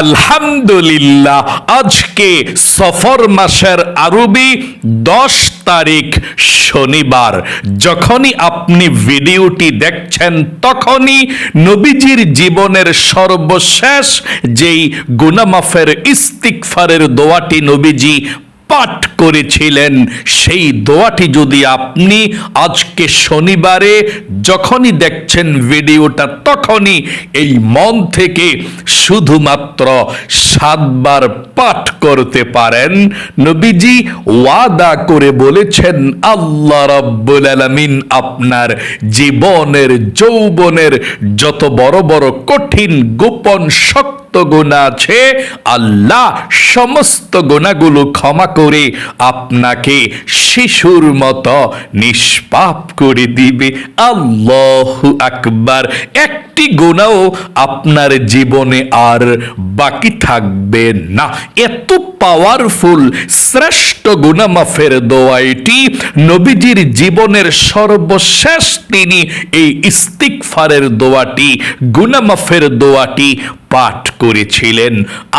আলহামদুলিল্লাহ, আজকে সফর মাসের আরবি 10 তারিখ শনিবার। যখনই আপনি ভিডিওটি দেখছেন তখনই নবীজির জীবনের সর্বশেষ যেই গুনাহ মাফের ইস্তিগফারের দোয়াটি নবীজি পাঠ করেছিলেন, সেই দোয়াটি যদি আপনি আজকে শনিবারে যখনই দেখছেন ভিডিওটা তখনই এই মন থেকে শুধুমাত্র 7 বার পাঠ করতে পারেন, নবীজি ওয়াদা করে বলেছেন আল্লাহ রাব্বুল আলামিন আপনার জীবনের যৌবনের যত বড় বড় কঠিন গোপন শক্ত গুনাহ আছে, আল্লাহ সমস্ত গুনাহগুলো ক্ষমা করে আপনাকে শিশুর মতো নিষ্পাপ করে দিবে। আল্লাহু আকবার। একটি গুনাহও আপনার জীবনে আর বাকি থাকবে না। এত পাওয়ারফুল শ্রেষ্ঠ গুনাহ মাফের দোয়া এটি। নবীজির জীবনের সর্বশেষ তিনি এই ইস্তিগফারের দোয়াটি, গুনাহ মাফের দোয়াটি পাঠ করেছিলেন।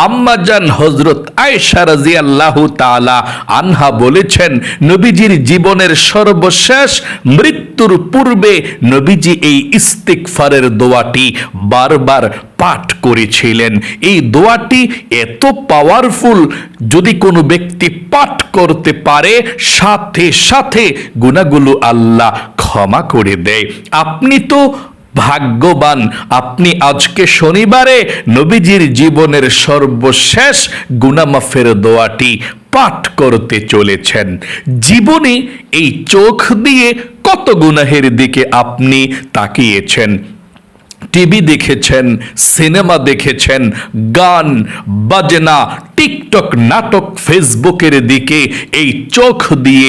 আম্মাজান হযরত আয়েশা রাদিয়াল্লাহু তাআলা আনহা বলেছেন, নবীজির জীবনের সর্বশেষ মৃত্যুর পূর্বে নবীজি এই ইস্তিগফারের দোয়াটি বারবার পাঠ করেছিলেন। এই দোয়াটি এত পাওয়ারফুল, যদি কোনো ব্যক্তি পাঠ করতে পারে সাথে সাথে গুনাহগুলো আল্লাহ ক্ষমা করে দেয়। আপনি তো ভাগ্যবান, আপনি আজকে শনিবারে নবীজির জীবনের সর্বশেষ গুনাহ মাফের দোয়াটি পাঠ করতে চলেছেন। জীবনে এই চোখ দিয়ে কত গুনাহের দিকে আপনি তাকিয়েছেন, টিভি দেখেছেন, সিনেমা দেখেছেন, গান বাজনা, টিকটক, নাটক, ফেসবুকের দিকে এই চোখ দিয়ে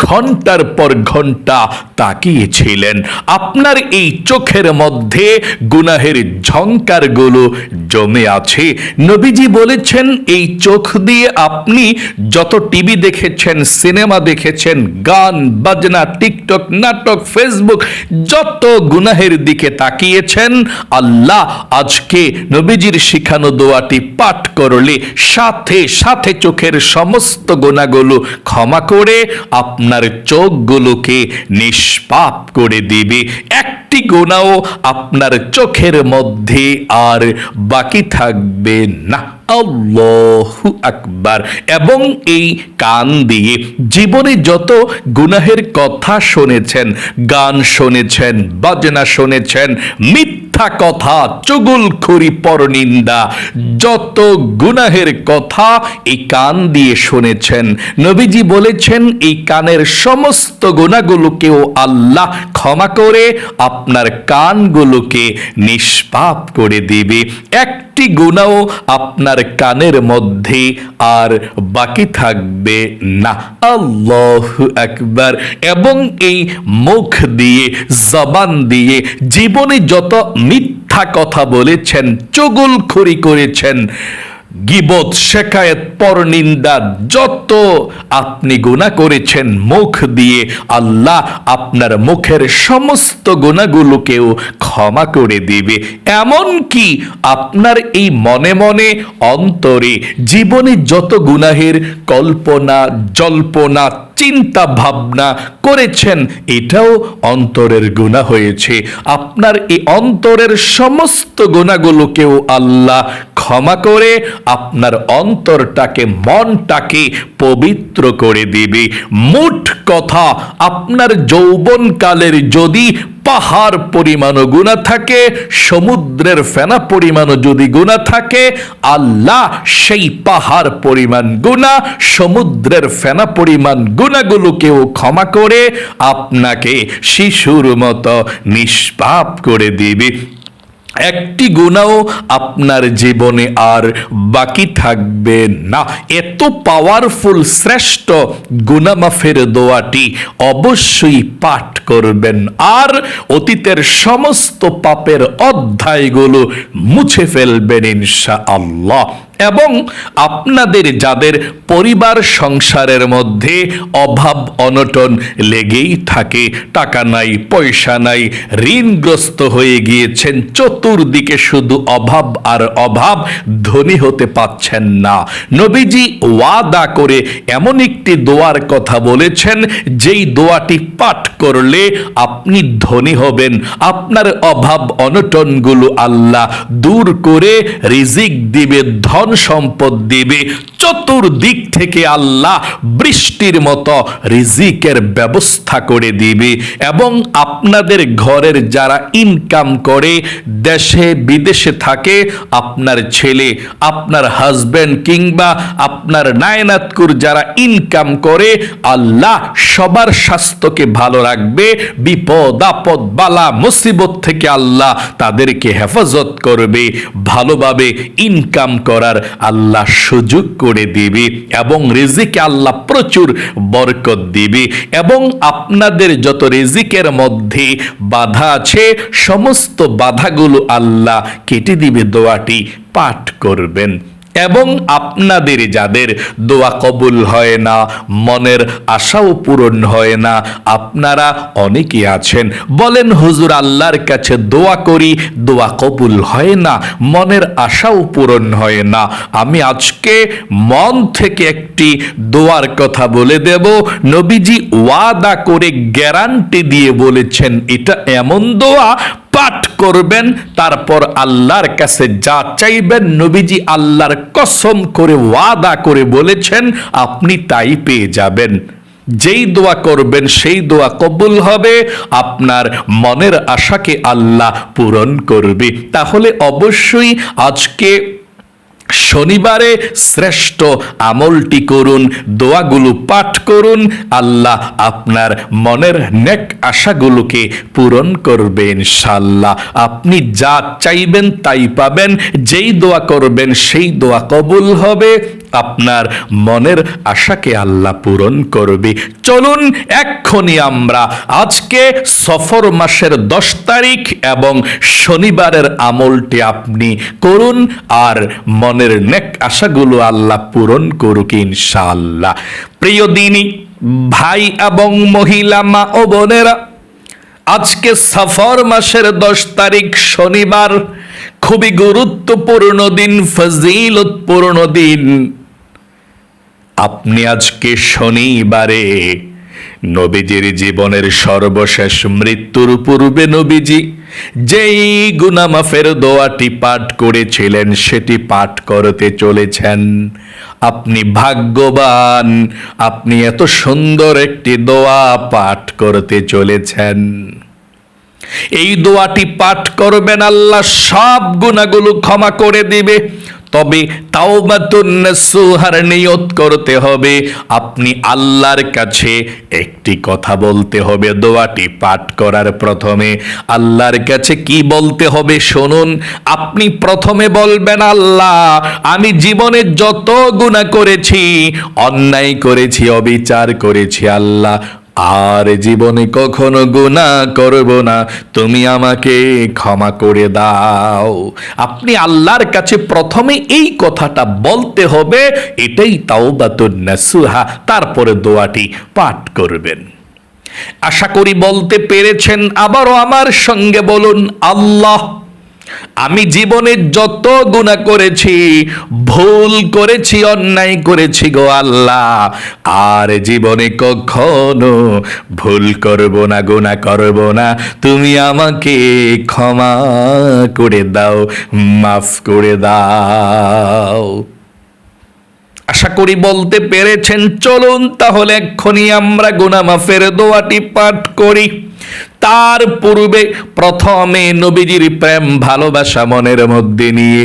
ঘন্টার পর ঘন্টা তাকিয়েছিলেন। আপনার এই চোখের মধ্যে গুনাহের ঝংকারগুলো জমে আছে। নবীজি বলেছেন এই চোখ দিয়ে আপনি যত টিভি দেখেছেন, সিনেমা দেখেছেন, গান বাজনা, টিকটক, নাটক, ফেসবুক, যত গুনাহের দিকে তাকিয়েছেন, আল্লাহ আজকে নবীজির শিখানো দোয়াটি পাঠ করলে সাথে সাথে চোখের সমস্ত গুনাহগুলো ক্ষমা করে আপনার চোখগুলোকে নিষ্পাপ করে দিবে। একটি গুনাহও আপনার চোখের মধ্যে আর বাকি থাকবে না। আল্লাহু আকবার। এবং এই কান দিয়ে জীবনে যত গুনাহের কথা শুনেছেন, গান শুনেছেন, বাজনা শুনেছেন, মিথ্যা কথা, চুগলখড়ি, পরনিন্দা, যত গুনাহের কথা এই কান দিয়ে শুনেছেন, নবীজি বলেছেন এই কানের সমস্ত গুনাহগুলোকেও আল্লাহ ক্ষমা করে আপনার কানগুলোকে নিষ্পাপ করে দিবে। একটি গুনাহও আপনার কানের মধ্যে আর বাকি থাকবে না। আল্লাহু আকবার। এবং এই মুখ দিয়ে, জবান দিয়ে জীবনে যত মিথ্যা কথা বলেছেন, চুগলখড়ি করেছেন, গীবত, শেকায়েত, পরনিন্দা, যত আপনি গুনাহ করেছেন মুখ দিয়ে, আল্লাহ আপনার মুখের সমস্ত গুনাহগুলোকেও ক্ষমা করে দিবে। এমন কি আপনার এই মনে মনে অন্তরে জীবনে যত গুনাহের কল্পনা, জল্পনা, চিন্তা ভাবনা করেছেন, এটাও অন্তরের গুনাহ হয়েছে। আপনার এই অন্তরের সমস্ত গুনাহগুলোকেও আল্লাহ ক্ষমা করে আপনার অন্তরটাকে, মনটাকে পবিত্র করে দিবে। মোট কথা, আপনার যৌবনকালের যদি পাহাড় পরিমাণও গুনাহ থাকে, সমুদ্রের ফেনা পরিমাণও যদি গুনাহ থাকে, আল্লাহ সেই পাহাড় পরিমাণ গুনাহ, সমুদ্রের ফেনা পরিমাণ গুনাহগুলোকেও ক্ষমা করে আপনাকে শিশুর মতো নিষ্পাপ করে দিবে। একটি গুনাহও আপনার জীবনে আর বাকি থাকবে না। এত পাওয়ারফুল শ্রেষ্ঠ গুনাহ মাফের দোয়াটি অবশ্যই পাঠ করবেন, আর অতীতের সমস্ত পাপের অধ্যায়গুলো মুছে ফেলবেন ইনশাআল্লাহ। এবং আপনাদের যাদের পরিবার সংসারের মধ্যে অভাব অনটন লেগেই থাকে, টাকা নাই, পয়সা নাই, ঋণগ্রস্ত হয়ে গিয়েছেন, চতুর্দিকে শুধু অভাব আর অভাব, ধনী হতে পাচ্ছেন না, নবীজি ওয়াদা করে এমন একটি দোয়ার কথা বলেছেন, যেই দোয়াটি পাঠ করলে আপনি ধনী হবেন, আপনার অভাব অনটনগুলো আল্লাহ দূর করে রিজিক দিবে, ধন সম্পদ দিবে, চতুর্দিক থেকে আল্লাহ বৃষ্টির মতো রিজিকের ব্যবস্থা করে দিবে। এবং আপনাদের ঘরের যারা ইনকাম করে, দেশে বিদেশে থাকে, আপনার ছেলে, আপনার হাজবেন্ড কিংবা আপনার নায়নাতকুর যারা ইনকাম করে, আল্লাহ সবার স্বাস্থ্যকে ভালো রাখবে, বিপদ আপদ বালা মুসিবত থেকে আল্লাহ তাদেরকে হেফাজত করবে, ভালোভাবে ইনকাম করার আল্লাহ সুযোগ করে দিবে এবং রিজিকে আল্লাহ প্রচুর বরকত দিবে। এবং আপনাদের যত রিজিকের মধ্যে বাধা আছে, সমস্ত বাধাগুলো আল্লাহ কেটে দিবে, দোয়াটি পাঠ করবেন। এবং আপনাদের যাদের দোয়া কবুল হয় না, মনের আশাও পূরণ হয় না, আপনারা অনেকে আছেন বলেন, হুজুর আল্লাহর কাছে দোয়া করি, দোয়া কবুল হয় না, মনের আশাও পূরণ হয় না। আমি আজকে মন থেকে একটি দোয়ার কথা বলে দেব, নবীজি ওয়াদা করে গ্যারান্টি দিয়ে বলেছেন, এটা এমন দোয়া পাঠ করবেন, তারপর আল্লাহর কাছে যা চাইবেন, নবীজি আল্লাহর কসম করে ওয়াদা করে বলেছেন, আপনি তাই পেয়ে যাবেন। যেই দোয়া করবেন সেই দোয়া কবুল হবে, আপনার মনের আশাকে আল্লাহ পূরণ করবে। তাহলে অবশ্যই আজকে শনিবারে শ্রেষ্ঠ আমলটি করুন, দোয়াগুলো পাঠ করুন, আল্লাহ আপনার মনের নেক আশাগুলোকে পূরণ করবে ইনশাআল্লাহ। আপনি যা চাইবেন তাই পাবেন, যেই দোয়া করবেন সেই দোয়া কবুল হবে, আপনার মনের আশাকে আল্লাহ পূরণ করবে। চলুন এক্ষুনি আমরা আজকে সফর মাসের 10 তারিখ এবং শনিবারের আমলটি আপনি করুন, আর মনের নেক আশাগুলো আল্লাহ পূরণ করুক ইনশাআল্লাহ। প্রিয় দিনী ভাই এবং মহিলা, মা ও বোনেরা, আজকে সফর মাসের 10 তারিখ শনিবার, খুবই গুরুত্বপূর্ণ দিন, ফজিলতপূর্ণ দিন। আপনি আজকে শনিবারে নবীজির জীবনের সর্বশেষ মৃত্যুর পূর্বে নবীজি যেই গুনাহ মাফের দোয়াটি পাঠ করেছিলেন সেটি পাঠ করতে চলেছেন। আপনি ভাগ্যবান, আপনি এত সুন্দর একটি দোয়া পাঠ করতে চলেছেন। এই দোয়াটি পাঠ করবেন, আল্লাহ সব গুনাহগুলো ক্ষমা করে দিবে। তবে তাওবাতুন নাসুহার নিয়ত করতে হবে। আপনি আল্লাহর কাছে একটি কথা বলতে হবে দোয়াটি পাঠ করার প্রথমে। আল্লাহর কাছে কি বলতে হবে শুনুন। আপনি প্রথমে বলবেন, আল্লাহ আমি জীবনে যত গুনাহ করেছি, অন্যায় করেছি, অবিচার করেছি, আল্লাহ আর জীবনে কখনো গুনাহ করব না, তুমি আমাকে ক্ষমা করে দাও। আপনি আল্লাহর কাছে প্রথমে এই কথাটা বলতে হবে, এটাই তাওবাতুন নাসুহা। তারপরে দোয়াটি পাঠ করবেন। আশা করি বলতে পেরেছেন। আবারও আমার সঙ্গে বলুন, আল্লাহ আমি জীবনে যত গুনাহ করেছি, ভুল করেছি, অন্যায় করেছি গো আল্লাহ, আর জীবনে কখনো ভুল করব না, গুনাহ করব না, তুমি আমাকে ক্ষমা করে দাও, মাফ করে দাও। আশা করি বলতে পেরেছেন। চলুন তাহলে এক্ষুনি আমরা গুনাহ মাফের দোয়াটি পাঠ করি। তার পূর্বে প্রথমে নবীজির প্রেম ভালোবাসা মনের মধ্যে নিয়ে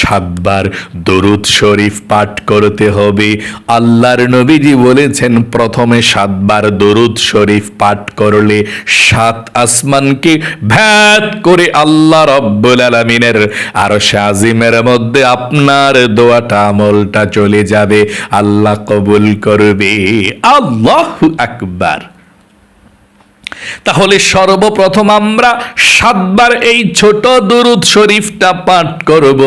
7 বার দরুদ শরীফ পাঠ করতে হবে। আল্লাহর নবীজি বলেছেন, প্রথমে 7 বার দরুদ শরীফ পাঠ করলে 7 আসমানকে ভেদ করে আল্লাহ রব্বুল আলামিনের আরশে আজিমের মধ্যে আপনার দোয়াটা আমলটা চলে যাবে, আল্লাহ কবুল করবে। আল্লাহু আকবার। তাহলে সর্বপ্রথম আমরা 7 বার এই ছোট দুরূদ শরীফটা পাঠ করব।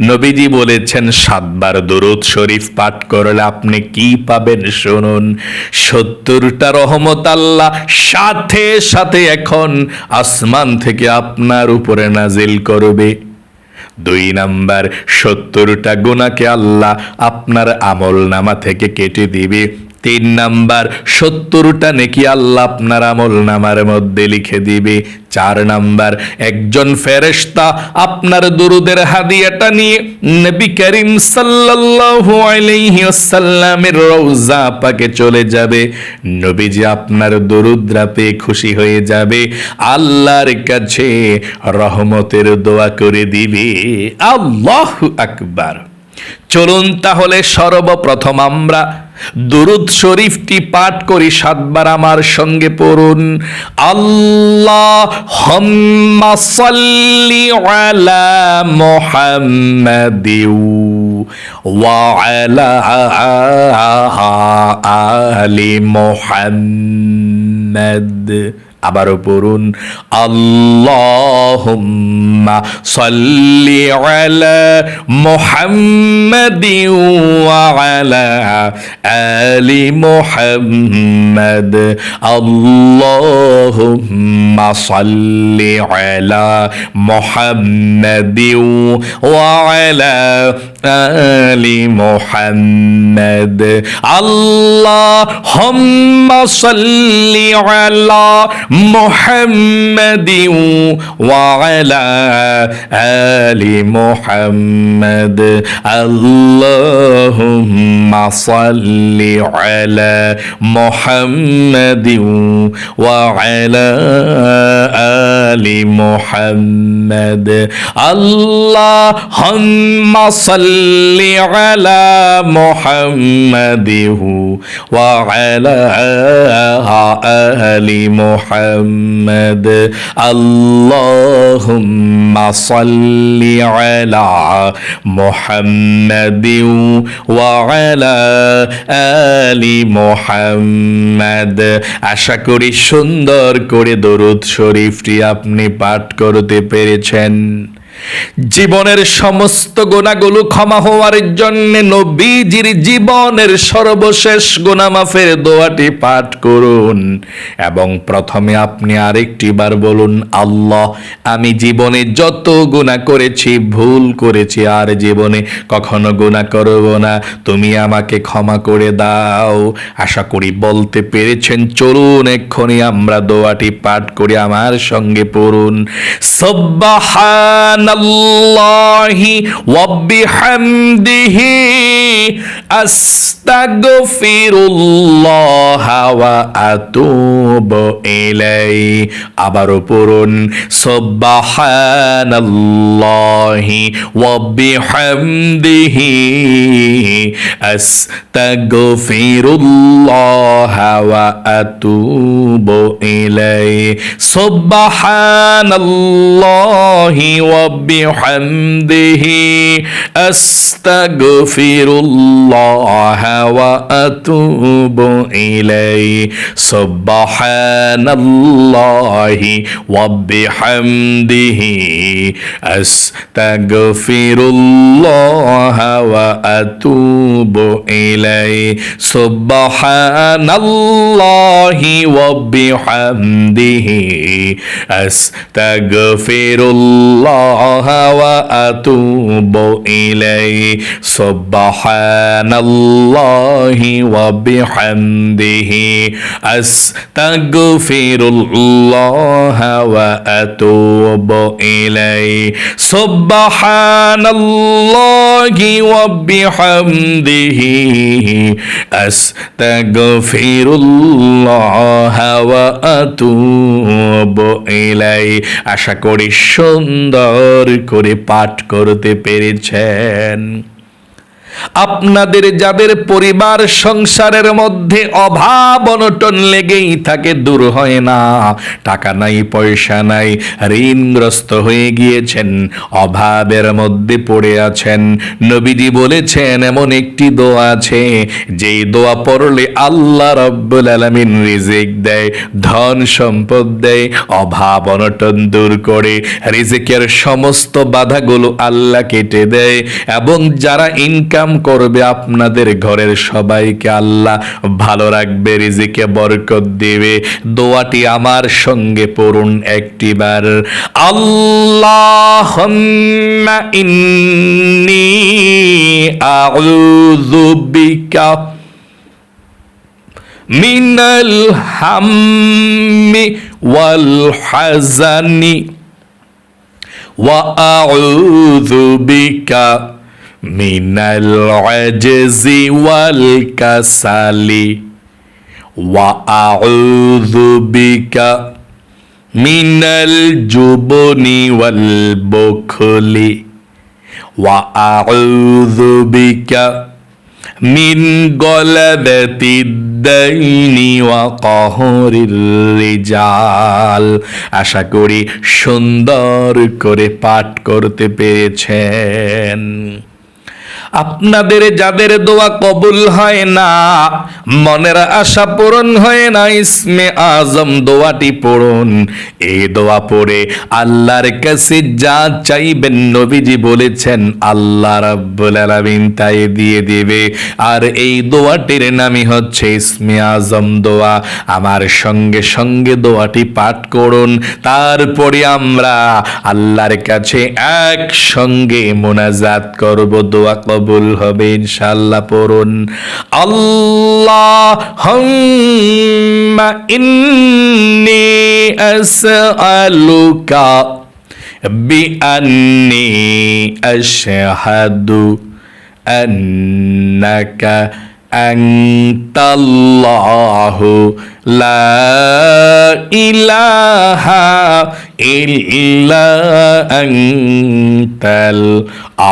নবীজি বলেছেন 7 বার দুরূদ শরীফ পাঠ করলে আপনি কি পাবেন শুনুন। 70টা রহমত আল্লাহ সাথে সাথে এখন আসমান থেকে আপনার উপরে নাজিল করবে। 2 নাম্বার, 70টা গুনাহকে আল্লাহ আপনার আমলনামা থেকে কেটে দিবে। 3 নাম্বার, 70টা নেকি আল্লাহ আপনার আমলনামার মধ্যে লিখে দিবে। 4 নাম্বার, একজন ফেরেশতা আপনার দুরুদের হাদিয়াটা নিয়ে নবী করিম সাল্লাল্লাহু আলাইহি ওয়াসাল্লামের রওজা পাকে চলে যাবে। নবীজি আপনার দুরুদরা পেয়ে খুশি হয়ে যাবে, আল্লাহর কাছে রহমতের দোয়া করে দিবে। আল্লাহু আকবার। চলুন তাহলে সর্বপ্রথম আমরা দুরূদ শরীফটি পাঠ করি। 7 বার আমার সঙ্গে পড়ুন। আল্লাহুম্মা সাল্লি আলা মুহাম্মাদিন ওয়া আলা আলি মুহাম্মাদ। আবারও পড়ুন, আল্লাহুম্মা সাল্লি আলা মুহাম্মাদিন ওয়া আলা আলি মুহাম্মাদ। আল্লাহুম্মা সাল্লি আলা মুহাম্মাদিন ওয়া আলা আলি মুহাম্মাদ। আল্লাহুম্মা সাল্লি আলা মুহাম্মাদিন ওয়া আলা আলি মুহাম্মাদ। আল্লাহুম্মা সাল্লি আলা মুহাম্মাদিন ওয়া আলা আলি মুহাম্মাদ। আল্লাহুম্মা সাল্লি আলা মুহাম্মাদিন ওয়া আলা আলি মুহাম্মাদ। আল্লাহুম্মা সাল্লি আলা মুহাম্মাদিন ওয়া আলা আলি মুহাম্মাদ। আশা করি সুন্দর করে দরুদ শরীফটি আপনি পাঠ করতে পেরেছেন। জীবনের সমস্ত গুনাহগুলো ক্ষমা হওয়ার জন্য নবীজির জীবনের সর্বশেষ গুনাহ মাফের দোয়াটি পাঠ করুন এবং প্রথমে আপনি আরেকটি বার বলুন, আল্লাহ আমি জীবনে যত গুনাহ করেছি, ভুল করেছি, আর জীবনে কখনো গুনাহ করব না, তুমি আমাকে ক্ষমা করে দাও। আশা করি বলতে পেরেছেন। চলুন এক্ষুনি আমরা দোয়াটি পাঠ করি, আমার সঙ্গে পড়ুন। সুবহানাল্লাহি ওয়া বিহামদিহি আস্তাগফিরুল্লাহ ওয়া আতুবু ইলাইহি। আবারও পড়ুন, সুবহানাল্লাহি ওয়া বিহামদিহি আস্তাগফিরুল্লাহ ওয়া আতুবু ইলাইহি। সুবহানাল্লাহি ওয়া বিহামদিহি আস্তাগফিরুল্লাহ ওয়া আতুবু ইলাইহি। সুবহানাল্লাহি ওয়া বিহামদিহি আস্তাগফিরুল্লাহ ওয়া আতুবু ইলাইহি। সুবহানাল্লাহি ওয়া বিহামদিহি আস্তাগফিরুল্লাহ ওয়া আতুবু ইলাইহি। সুবহানাল্লাহি ওয়া বিহামদিহি আস্তাগফিরুল্লাহ ওয়া আতুবু ইলাইহি। সুবহানাল্লাহি ওয়া বিহামদিহি আস্তাগফিরুল্লাহ ওয়া আতুবু ইলাইহি। আশা করি সুন্দর করে পাঠ করতে পেরেছেন। আপনাদের যাদের পরিবার সংসারের মধ্যে অভাব অনটন লেগেই থাকে, দূর হয় না, টাকা নাই পয়সা নাই, ঋণগ্রস্ত হয়ে গিয়েছেন, অভাবের মধ্যে পড়ে আছেন, নবীজি বলেছেন এমন একটি দোয়া আছে যেই দোয়া পড়লে আল্লাহ রাব্বুল আলামিন রিজিক দেয়, ধন সম্পদ দেয়, অভাব অনটন দূর করে, রিজিকের সমস্ত বাধাগুলো আল্লাহ কেটে দেয়, এবং যারা ইনকাম করবে আপনাদের ঘরের সবাইকে আল্লাহ ভালো রাখবে, রিজিকে বরকত দেবে। দোয়াটি আমার সঙ্গে পড়ুন একটিবার। আল্লাহুম্মা ইন্নী আউযু বিকা মিনাল হাম্মি ওয়াল হাযানি ওয়া আউযু বিকা মিনাল আজজি ওয়াল কাসালি ওয়া আউযু বিকা মিনাল জুবনি ওয়াল বুখলি ওয়া আউযু বিকা মিন গলাবাতিদ দাইনি ওয়া কাহরির রিজাল। আশা করি সুন্দর করে পাঠ করতে পেরেছেন। আপনাদের যাদের দোয়া কবুল হয় না, মনের আশা পূরণ হয় না, ইসমে আজম দোয়াটি পড়ুন। এই দোয়া পড়ে আল্লাহর কাছে যা চাইবেন নবীজি বলেছেন আল্লাহ রাব্বুল আলামিন তাই দিয়ে দিবে। আর এই দোয়াটির নামই হচ্ছে ইসমে আজম দোয়া। আমার সঙ্গে সঙ্গে দোয়াটি পাঠ করুন, তারপরে আমরা আল্লাহর কাছে একসঙ্গে মোনাজাত করব, দোয়া কবুল হবে ইনশাআল্লাহ। পড়ুন, আল্লাহুম্মা ইন্নী আসআলুকা বিআন্নী আশহাদু আন্নাকা আনতাল্লাহু লা ইলাহা ইল্লা আনতাল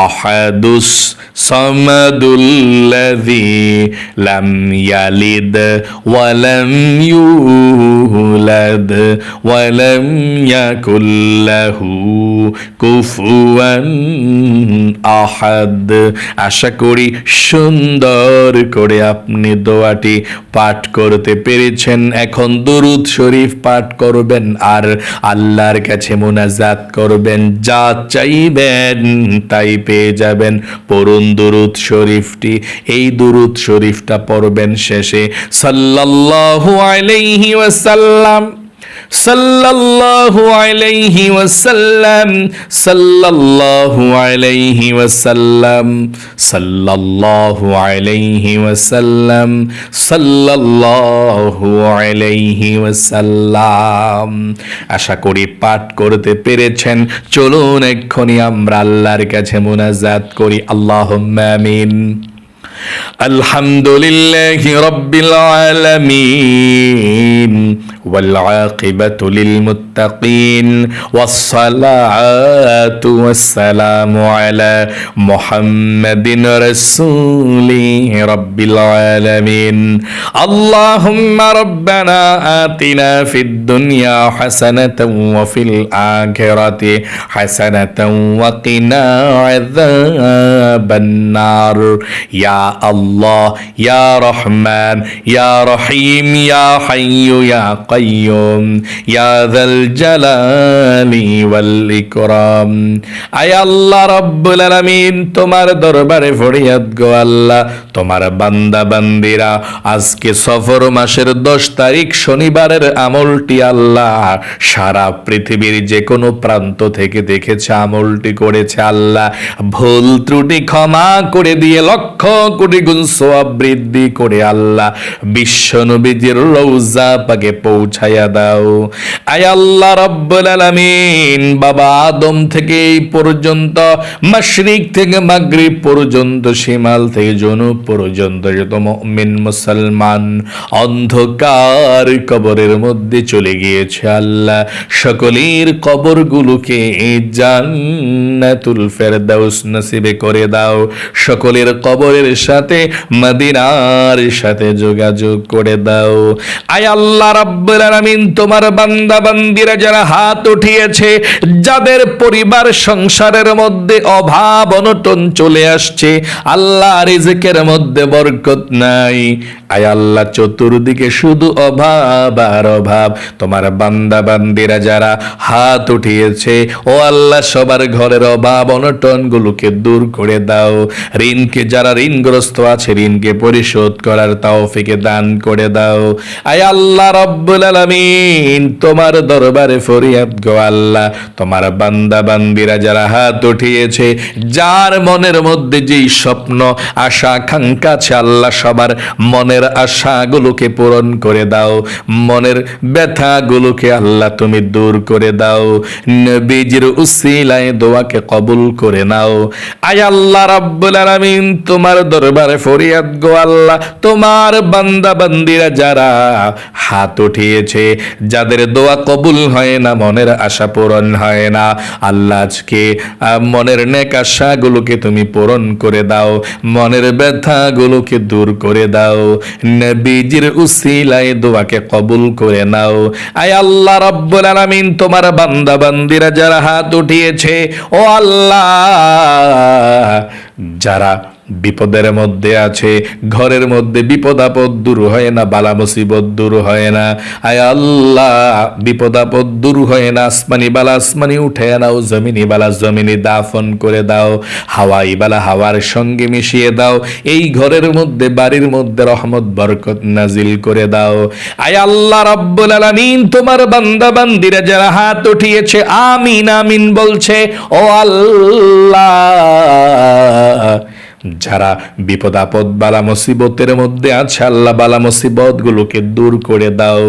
আহাদুস সামাদুল্লাযী লাম ইয়ালিদ ওয়া লাম ইউলাদ ওয়া লাম ইয়াকুল লাহু কুফুয়ান আহাদ। আশা করি সুন্দর করে আপনি দোয়াটি পাঠ করতে পেরেছেন। এখন দুরূদ শরীফ পাঠ করবেন আর আল্লাহর কাছে মুনাজাত করবেন, যা চাইবেন তাই পেয়ে যাবেন। পড়ুন দুরূদ শরীফটি। এই দুরূদ শরীফটা পড়বেন শেষে সাল্লাল্লাহু আলাইহি ওয়াসাল্লাম, সাল্লাল্লাহু আলাইহি ওয়াসাল্লাম, সাল্লাল্লাহু আলাইহি ওয়াসাল্লাম, সাল্লাল্লাহু আলাইহি ওয়াসাল্লাম, সাল্লাল্লাহু আলাইহি ওয়াসাল্লাম। আশা করি পাঠ করতে পেরেছেন। চলুন এক্ষুনি আমরা আল্লাহর কাছে মুনাজাত করি। আল্লাহুম্মা আমিন। আলহামদুলিল্লাহি রাব্বিল আলামিন ওয়াল আকিবাতু লিল মুত্তাকিন ওয়াসসালাতু ওয়াসসালামু আলা মুহাম্মাদিন রাসূলি রাব্বিল আলামিন। আল্লাহুম্মা রাব্বানা আতিনা ফিদ দুনিয়া হাসানাতাও ওয়া ফিল আখিরাতি হাসানাতাও ওয়া কিনা আযাবান নার। ইয়া আল্লাহ, ইয়া রহমান, ইয়া রহিম, ইয়া হাইয়্যু ইয়া কাইয়্যুম, ইয়া যাল জালালি ওয়াল ইকরাম। আয় আল্লাহ রাব্বুল আলামিন, তোমার দরবারে ফরিয়াদ গো আল্লাহ, তোমার বান্দা বান্দিরা আজকে সফর মাসের 10 তারিখ শনিবারের আমলটি আল্লাহ সারা পৃথিবীর যে কোনো প্রান্ত থেকে দেখেছে, আমলটি করেছে আল্লাহ, ভুল ত্রুটি ক্ষমা করে দিয়ে লক্ষ কোটি গুণ সওয়াব বৃদ্ধি করে আল্লাহ বিশ্ব নবীজির রওজা পাকে পৌঁছায়া দাও। আয় আল্লাহ রাব্বুল আলামিন, বাবা আদম থেকে এই পর্যন্ত, মাশরিক থেকে মাগরিব পর্যন্ত, শিমাল থেকে জনুব পর্যন্ত যত মুমিন মুসলমান অন্ধকার কবরের মধ্যে চলে গিয়েছে আল্লাহ, সকলের কবরগুলোকে জান্নাতুল ফেরদাউস নসিবে করে দাও। সকলের কবরের সাথে মদিনার সাথে যোগাযোগ করে দাও। আয় আল্লাহ রাব্বুল আলামিন, তোমার বান্দা বান্দিরা যারা হাত উঠিয়েছে, যাদের পরিবার সংসারের মধ্যে অভাব অনটন চলে আসছে, আল্লাহ রিজিকের মধ্যে বরকত নাই, আয় আল্লাহ চতুর্দিকে শুধু অভাব আর অভাব, তোমার বান্দা বান্দিরা যারা হাত উঠিয়েছে, ও আল্লাহ সবার ঘরের অভাব অনটন গুলোকে দূর করে দাও। ঋণকে যারা ঋণগ্রস্ত আছে, ঋণকে পরিশোধ করার তৌফিক দান করে দাও। আয় আল্লাহ রাব্বুল আলামিন, তোমার দরবারে ফরিয়াদ গো আল্লাহ, তোমার বান্দা বান্দিরা যারা হাত উঠিয়েছে, যার মনের মধ্যে যেই স্বপ্ন আশা আকাঙ্ক্ষা আছে, আল্লাহ সবার মনের আশাগুলোকে পূরণ করে দাও, মনের ব্যথাগুলোকে আল্লাহ তুমি দূর করে দাও। নবীজির উসিলায় দোয়াকে কবুল করে নাও। আয় আল্লাহ রাব্বুল আলামিন, তোমার দরবারে ফরিয়াদ গো আল্লাহ, তোমার বান্দা বান্দিরা যারা হাত উঠিয়েছে, যাদের দোয়া কবুল হয় না, মনের আশা পূরণ হয় না, আল্লাহ আজকে মনের নেক আশাগুলোকে তুমি পূরণ করে দাও, মনের ব্যথাগুলোকে দূর করে দাও। নবীজির উসিলায় দোয়াকে কবুল করে নাও। আয় আল্লাহ রাব্বুল আলামিন, তোমার বান্দা বান্দিরা যারা হাত উঠিয়েছে, ও আল্লাহ যারা বিপদের মধ্যে আছে, ঘরের মধ্যে বিপদ আপদ দূর হয় না, বালা মুসিবত দূর হয় না, আয় আল্লাহ বিপদ আপদ দূর হয় না, আসমানি বালা আসমানি উঠে নাও, জমিনি বালা জমিনি দাফন করে দাও, হাওয়াই বালা হাওয়ার সঙ্গে মিশিয়ে দাও, এই ঘরের মধ্যে বাড়ির মধ্যে রহমত বরকত নাজিল করে দাও। আয় আল্লাহ রাব্বুল আলামিন, তোমার বান্দা বান্দিরা যারা হাত উঠিয়েছে, আমিন আমিন বলছে, ও আল্লাহ যারা বিপদ আপদ বালা মুসিবতের মধ্যে আছে, আল্লাহ বালা মুসিবত গুলোকে দূর করে দাও,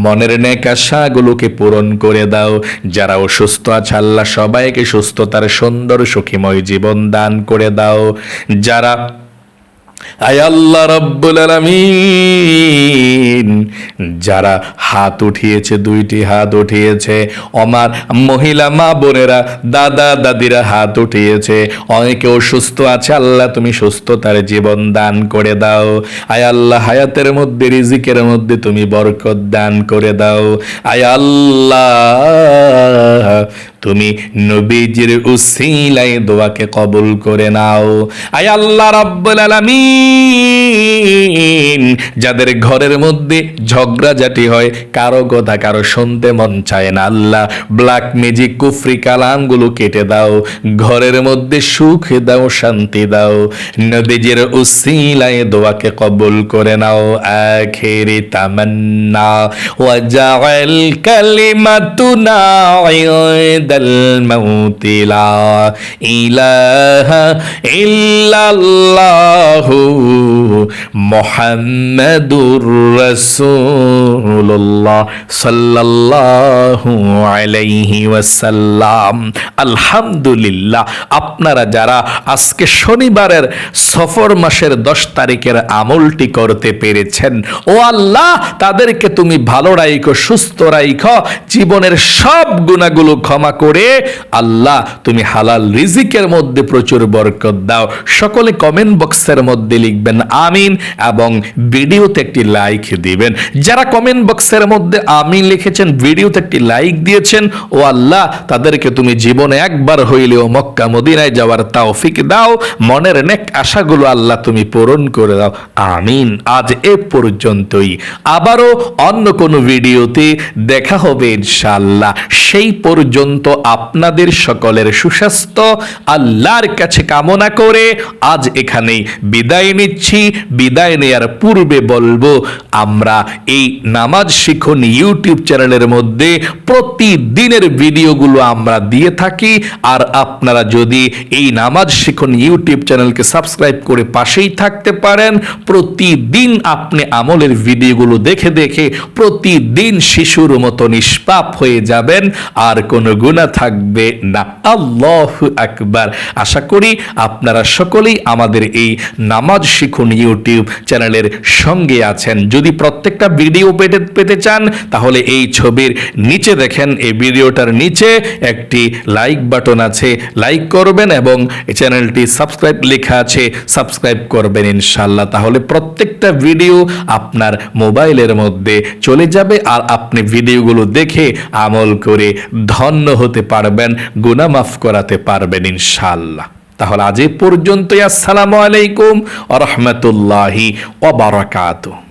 মনের নেক আশাগুলোকে পূরণ করে দাও। যারা অসুস্থ আছে, আল্লাহ সবাইকে সুস্থতার সুন্দর সুখীময় জীবন দান করে দাও। যারা আয় আল্লাহ রাব্বুল আলামিন, যারা হাত উঠিয়েছে, দুইটি হাত উঠিয়েছে, আমার মহিলা মা বোনেরা, দাদা দাদিরা হাত উঠিয়েছে, অনেকে অসুস্থ আছে, আল্লাহ তুমি সুস্থতার জীবন দান করে দাও। আয় আল্লাহ হায়াতের মধ্যে রিজিকের মধ্যে তুমি বরকত দান করে দাও। আয় আল্লাহ তুমি নবীজির উসিলায় দোয়াকে কবুল করে নাও। আয় আল্লাহ রাব্বুল আলামিন, যাদের ঘরের মধ্যে ঝগড়াঝাটি হয়, কারো কথা কারো শুনতে মন চায় না, আল্লাহ ব্ল্যাক ম্যাজিক কুফরি কালামগুলো কেটে দাও, ঘরের মধ্যে সুখ দাও, শান্তি দাও। নবীজির উসিলায় দোয়াকে কবুল করে নাও। আখিরি তামান্না ওয়াজাল কালিমাতুনা الموت لا إله إلا الله محمد رسول الله صلى الله عليه وسلم। আলহামদুলিল্লাহ, আপনারা যারা আজকে শনিবারের সফর মাসের 10 তারিখের আমলটি করতে পেরেছেন, ও আল্লাহ তাদেরকে তুমি ভালো রাখো, সুস্থ রাখো, জীবনের সব গুনাহগুলো ক্ষমা করে আল্লাহ তুমি হালাল রিজিকের মধ্যে প্রচুর বরকত দাও। সকলে কমেন্ট বক্সের মধ্যে লিখবেন আমিন এবং ভিডিওতে একটি লাইক দিবেন। যারা কমেন্ট বক্সের মধ্যে আমিন লিখেছেন, ভিডিওতে একটি লাইক দিয়েছেন, ও আল্লাহ তাদেরকে তুমি জীবনে একবার হইলেও মক্কা মদিনায় যাওয়ার তৌফিক দাও, মনের নেক আশাগুলো আল্লাহ তুমি পূরণ করে দাও। আমিন। আজ এ পর্যন্তই, আবারও অন্য কোনো ভিডিওতে দেখা হবে ইনশাআল্লাহ। সেই পর্যন্ত আপনাদের সকলের সুস্বাস্থ্য আল্লাহর কাছে কামনা করে আজ এখানেই বিদায় নিচ্ছি। বিদায় নেয়ার পূর্বে বলবো, আমরা এই নামাজ শিখুন ইউটিউব চ্যানেলের মধ্যে প্রতিদিনের ভিডিওগুলো আমরা দিয়ে থাকি। আর আপনারা যদি এই নামাজ শিখুন ইউটিউব চ্যানেলকে সাবস্ক্রাইব করে পাশেই থাকতে পারেন, প্রতিদিন আপনি আমলের ভিডিওগুলো দেখে দেখে প্রতিদিন শিশুর মতো নিষ্পাপ হয়ে যাবেন, আর কোনো গুনাহ থাকবে না। আল্লাহু আকবার। আশা করি আপনারা সকলেই আমাদের এই নামাজ শিখুন ইউটিউব চ্যানেলের সঙ্গে আছেন। যদি প্রত্যেকটা ভিডিও পেতে চান তাহলে এই ছবির নিচে দেখেন, এই ভিডিওটার নিচে একটি লাইক বাটন আছে, লাইক করবেন এবং চ্যানেলটি সাবস্ক্রাইব লেখা আছে, সাবস্ক্রাইব করবেন ইনশাআল্লাহ। তাহলে প্রত্যেকটা ভিডিও আপনার মোবাইলের মধ্যে চলে যাবে, আর আপনি ভিডিওগুলো দেখে আমল করে ধন্য হতে পারবেন, গুনাহ মাফ করাতে পারবেন ইনশাআল্লাহ। তাহলে আজ এই পর্যন্তই। আসসালামু আলাইকুম ওয়া রাহমাতুল্লাহি ওয়া বারাকাতুহু।